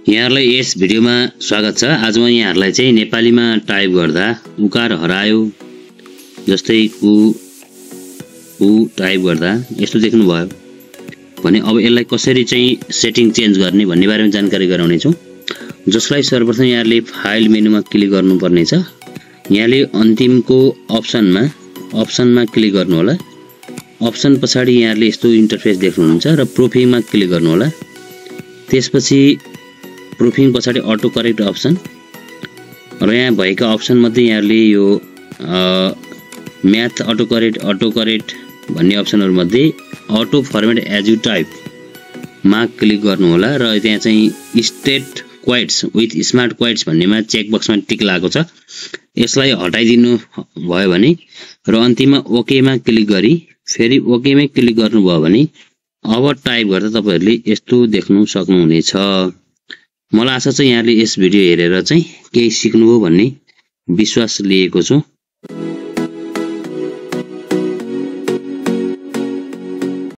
यहाँहरुलाई यस भिडियोमा स्वागत छ। आज म यहाँहरुलाई चाहिँ नेपालीमा टाइप गर्दा उकार हरायो जस्तै उ टाइप गर्दा यस्तो देख्नु भयो भने अब यसलाई कसरी चाहिँ सेटिङ चेन्ज गर्ने भन्ने बारेमा जानकारी गराउने छु। जसलाई सर्वप्रथम यहाँले फाइल मेनुमा क्लिक गर्नुपर्ने छ। यहाँले अन्तिमको अप्सनमा क्लिक गर्नु होला। अप्सन पछाडी यहाँले यस्तो इन्टरफेस देख्नुहुन्छ र प्रुफिङमा क्लिक गर्नु होला। त्यसपछि प्रुफिङ पछाडी अटो करेक्ट अप्सन र यहाँ भएका अप्सन मध्ये यहाँले यो म्याथ अटो करेक्ट भन्ने अप्सनहरु मध्ये auto format as you type मा क्लिक गर्नु होला र त्यहाँ चाहिँ straight quotes with smart quotes भन्नेमा चेक बक्समा टिक लागेको छ। यसलाई हटाइदिनु भयो भने र अन्तिममा ओके मा क्लिक गरी फेरि ओके मै क्लिक गर्नुभयो भने अब टाइप गर्दा तपाईहरुले यस्तो देख्नु सक्नुहुनेछ। मलाई आशा छ यहाँले यस भिडियो हेरेर चाहिँ केही सिक्नुभयो भन्ने विश्वास लिएको छु।